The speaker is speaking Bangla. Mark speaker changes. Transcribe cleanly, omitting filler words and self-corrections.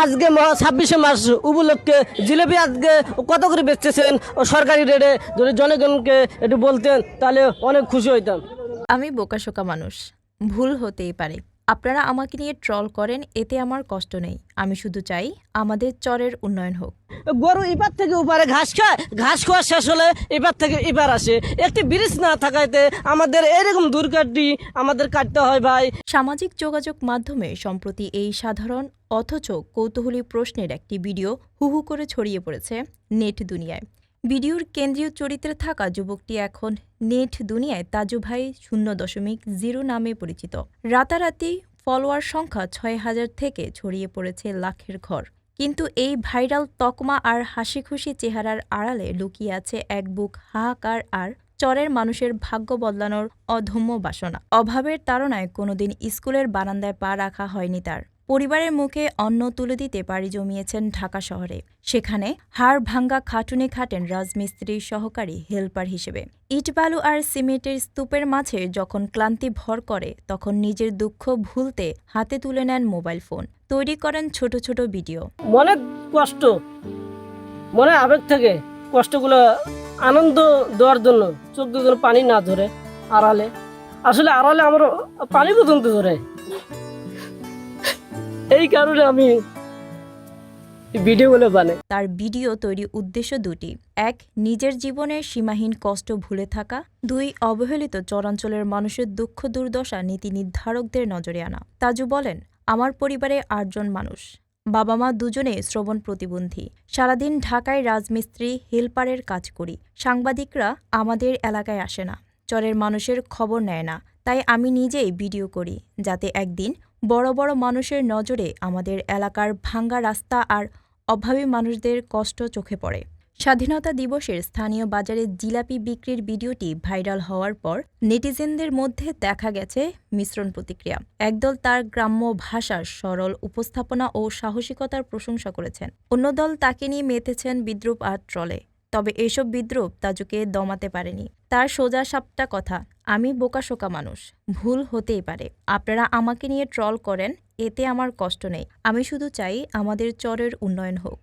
Speaker 1: আজকে 26শে মার্চ উপলক্ষে জিলেপি আজকে কত করে বেচতেছেন ও সরকারি রেটে যদি জনগণকে একটু বলতেন তাহলে অনেক খুশি হইতাম।
Speaker 2: আমি বোকাশোকা মানুষ, ভুল হতেই পারে। আপনারা আমাকে নিয়ে ট্রল করেন, এতে আমার কষ্ট নেই। আমি শুধু চাই আমাদের চরের উন্নয়ন হোক।
Speaker 1: গরু এপার থেকে ওপারে ঘাস খায়, ঘাস খাওয়া শেষ হলে এপার থেকে এপার আসে। একটি ব্রিজ না থাকাতে আমাদের এরকম দুর্ঘটনা আমাদের কাটতে হয় ভাই।
Speaker 2: সামাজিক যোগাযোগ মাধ্যমে সম্প্রতি এই সাধারণ অথচ কৌতূহলী প্রশ্নের একটি ভিডিও হুহু করে ছড়িয়ে পড়েছে নেট দুনিয়ায়। ভিডিওর কেন্দ্রীয় চরিত্রে থাকা যুবকটি এখন নেট দুনিয়ায় তাজু ভাই 0.0 নামে পরিচিত। রাতারাতি ফলোয়ার সংখ্যা 6,000 থেকে ছড়িয়ে পড়েছে লাখের ঘর। কিন্তু এই ভাইরাল তকমা আর হাসিখুশি চেহারার আড়ালে লুকিয়ে আছে এক বুক হাহাকার আর চরের মানুষের ভাগ্য বদলানোর অধম্য বাসনা। অভাবের তাড়নায় কোনোদিন স্কুলের বারান্দায় পা রাখা হয়নি তার। পরিবারের মুখে অন্ন তুলে দিতে পাড়ি জমিয়েছেন ঢাকা শহরে। সেখানে হাড় ভাঙ্গা খাটুনি খাটেন রাজমিস্ত্রির সহকারী হেল্পার হিসেবে। ইটবালু আর সিমেন্টের স্তূপের মাঝে যখন ক্লান্তি ভর করে, তখন নিজের দুঃখ ভুলতে হাতে তুলে নেন মোবাইল ফোন, তৈরি করেন ছোট ছোট ভিডিও।
Speaker 1: মনে কষ্ট, মনে আবেগ থেকে কষ্টগুলো আনন্দ দেওয়ার জন্য চোখ দুজন পানি না ধরে আড়ালে, আসলে আড়ালে আমার পানি পর্যন্ত ধরে। এই কারণে আমি ভিডিওগুলো বানাই।
Speaker 2: তার ভিডিও তৈরির উদ্দেশ্য দুটি: এক, নিজের জীবনের সীমাহীন কষ্ট ভুলে থাকা; দুই, অবহেলিত চরাঞ্চলের মানুষের দুঃখ দুর্দশা নীতি নির্ধারকদের নজরে আনা। তাজু বলেন, আমার পরিবারে 8 জন মানুষ। বাবা মা দুজনে শ্রবণ প্রতিবন্ধী। সারাদিন ঢাকায় রাজমিস্ত্রি হেলপারের কাজ করি। সাংবাদিকরা আমাদের এলাকায় আসে না, চরের মানুষের খবর নেয় না। তাই আমি নিজেই ভিডিও করি, যাতে একদিন বড় বড় মানুষের নজরে আমাদের এলাকার ভাঙ্গা রাস্তা আর অভাবী মানুষদের কষ্ট চোখে পড়ে। স্বাধীনতা দিবসের স্থানীয় বাজারে জিলাপি বিক্রির ভিডিওটি ভাইরাল হওয়ার পর নেটিজেনদের মধ্যে দেখা গেছে মিশ্রণ প্রতিক্রিয়া। একদল তার গ্রাম্য ভাষার সরল উপস্থাপনা ও সাহসিকতার প্রশংসা করেছেন, অন্য দল তাকে নিয়ে মেতেছেন বিদ্রূপ আর ট্রলে। তবে এসব বিদ্রূপ তাজুকে দমাতে পারেনি। তার সোজা সাপটা কথা, আমি বোকাশোকা মানুষ, ভুল হতেই পারে। আপনারা আমাকে নিয়ে ট্রল করেন, এতে আমার কষ্ট নেই। আমি শুধু চাই আমাদের চরের উন্নয়ন হোক।